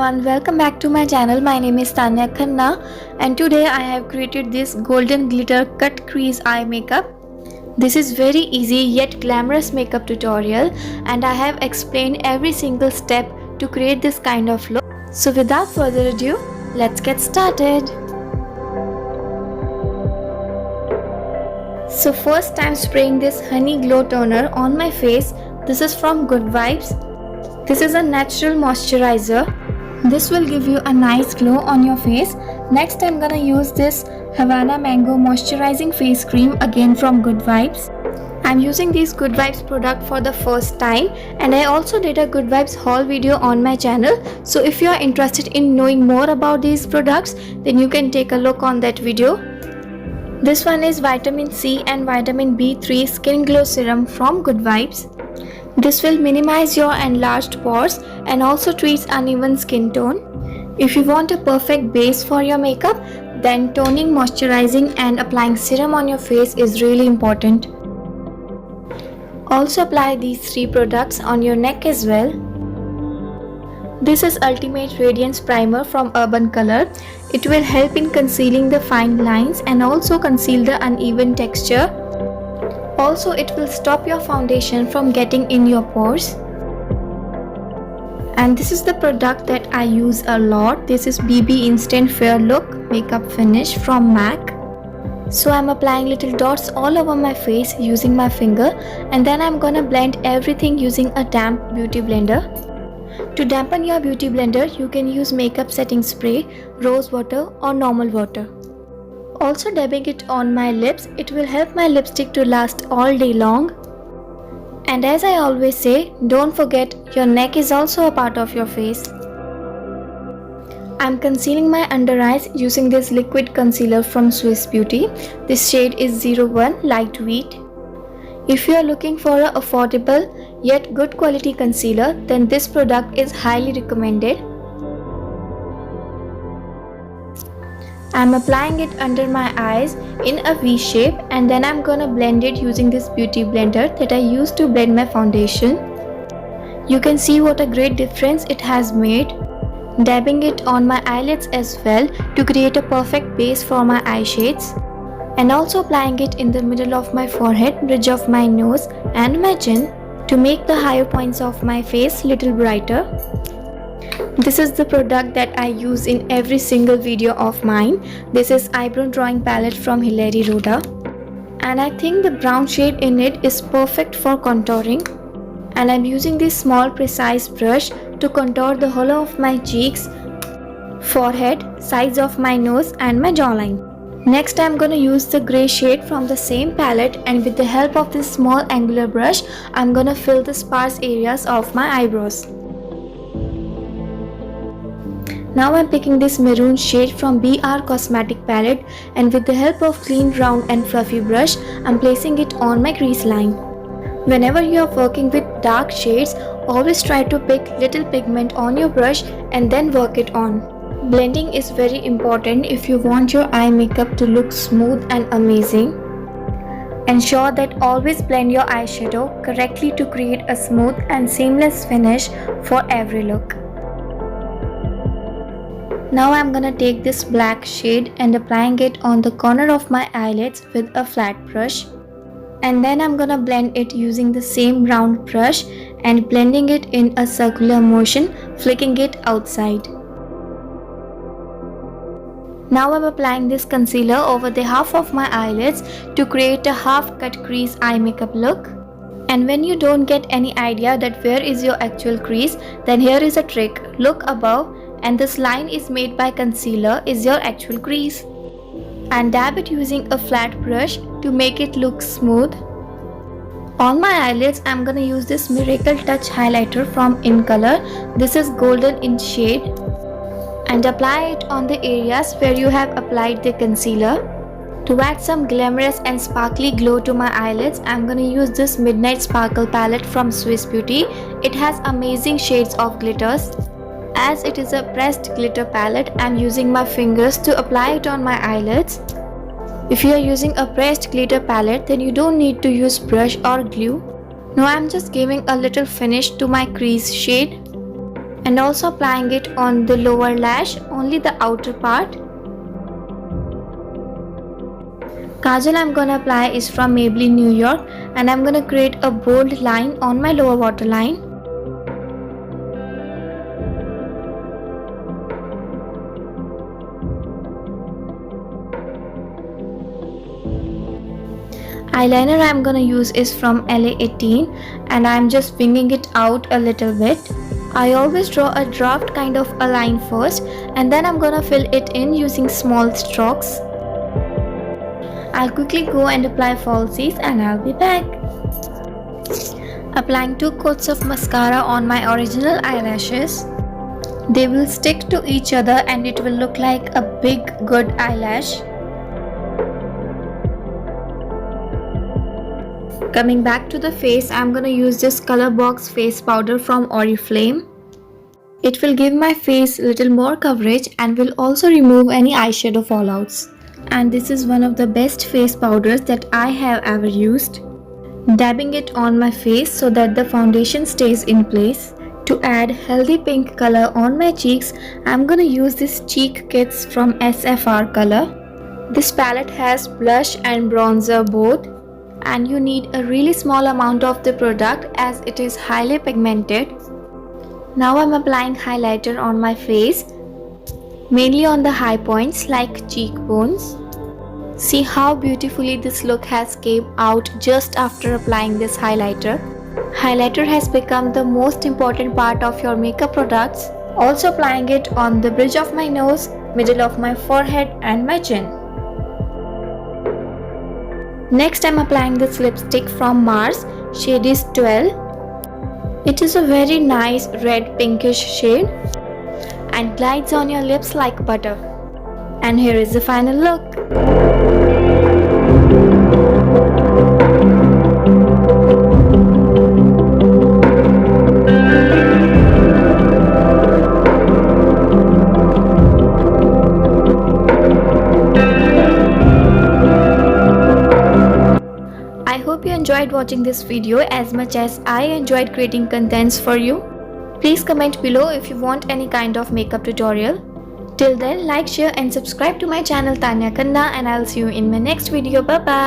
everyone, welcome back to my channel. My name is Tanya Khanna and today I have created this golden glitter cut crease eye makeup. This is very easy yet glamorous makeup tutorial and I have explained every single step to create this kind of look. So without further ado, let's get started. So first I'm spraying this honey glow toner on my face. This is from Good Vibes. This is a natural moisturizer. This will give you a nice glow on your face. Next I'm gonna use this Havana Mango moisturizing face cream again from Good Vibes. I'm using this Good Vibes product for the first time and I also did a Good Vibes haul video on my channel. So if you are interested in knowing more about these products, then you can take a look on that video. This one is Vitamin C and Vitamin B3 Skin Glow Serum from Good Vibes. This will minimize your enlarged pores and also treats uneven skin tone. If you want a perfect base for your makeup, then toning, moisturizing and applying serum on your face is really important. Also apply these three products on your neck as well. This is Ultimate Radiance Primer from Urban Color. It will help in concealing the fine lines and also conceal the uneven texture. Also, it will stop your foundation from getting in your pores. And this is the product that I use a lot. This is BB Instant Fair Look Makeup Finish from MAC. So I'm applying little dots all over my face using my finger and then I'm gonna blend everything using a damp beauty blender. To dampen your beauty blender, you can use makeup setting spray, rose water or normal water. Also dabbing it on my lips, it will help my lipstick to last all day long. And as I always say, don't forget your neck is also a part of your face. I'm concealing my under eyes using this liquid concealer from Swiss Beauty. This shade is 01 Lightweight. If you are looking for an affordable yet good quality concealer, then this product is highly recommended. I'm applying it under my eyes in a V shape and then I'm gonna blend it using this beauty blender that I use to blend my foundation. You can see what a great difference it has made. Dabbing it on my eyelids as well to create a perfect base for my eye shades. And also applying it in the middle of my forehead, bridge of my nose and my chin to make the higher points of my face little brighter. This is the product that I use in every single video of mine. This is eyebrow drawing palette from Hilary Rhoda. And I think the brown shade in it is perfect for contouring. And I'm using this small precise brush to contour the hollow of my cheeks, forehead, sides of my nose and my jawline. Next I'm gonna use the grey shade from the same palette and with the help of this small angular brush, I'm gonna fill the sparse areas of my eyebrows. Now I'm picking this maroon shade from BR Cosmetic palette and with the help of clean round and fluffy brush, I'm placing it on my crease line. Whenever you are working with dark shades, always try to pick little pigment on your brush and then work it on. Blending is very important if you want your eye makeup to look smooth and amazing. Ensure that always blend your eyeshadow correctly to create a smooth and seamless finish for every look. Now I'm gonna take this black shade and applying it on the corner of my eyelids with a flat brush. And then I'm gonna blend it using the same round brush and blending it in a circular motion, flicking it outside. Now I'm applying this concealer over the half of my eyelids to create a half cut crease eye makeup look. And when you don't get any idea that where is your actual crease, then here is a trick. Look above and this line is made by concealer is your actual crease. And dab it using a flat brush to make it look smooth. On my eyelids, I'm gonna use this Miracle Touch highlighter from In Color. This is golden in shade. And apply it on the areas where you have applied the concealer. To add some glamorous and sparkly glow to my eyelids, I'm gonna use this Midnight Sparkle palette from Swiss Beauty. It has amazing shades of glitters. As it is a pressed glitter palette, I'm using my fingers to apply it on my eyelids. If you are using a pressed glitter palette, then you don't need to use brush or glue. Now I'm just giving a little finish to my crease shade. and also applying it on the lower lash, only the outer part. Kajal I'm gonna apply is from Maybelline New York, and I'm gonna create a bold line on my lower waterline. Eyeliner I'm gonna use is from LA18, and I'm just winging it out a little bit. I always draw a draft kind of a line first, and then I'm gonna fill it in using small strokes. I'll quickly go and apply falsies and I'll be back. Applying 2 coats of mascara on my original eyelashes. They will stick to each other and it will look like a big good eyelash. Coming back to the face, I'm gonna use this Colorbox face powder from Oriflame. It will give my face a little more coverage and will also remove any eyeshadow fallouts. And this is one of the best face powders that I have ever used. Dabbing it on my face so that the foundation stays in place. To add healthy pink color on my cheeks, I'm gonna use this Cheek Kits from SFR Color. This palette has blush and bronzer both, and you need a really small amount of the product as it is highly pigmented. Now I'm applying highlighter on my face, mainly on the high points like cheekbones. See how beautifully this look has came out just after applying this highlighter. Highlighter has become the most important part of your makeup products. Also applying it on the bridge of my nose, middle of my forehead and my chin. Next I'm applying this lipstick from Mars, shade is 12. It is a very nice red pinkish shade and glides on your lips like butter. And here is the final look. I hope you enjoyed watching this video as much as I enjoyed creating contents for you. Please comment below if you want any kind of makeup tutorial. Till then, like, share and subscribe to my channel Tanya Khanna, and I'll see you in my next video. Bye bye.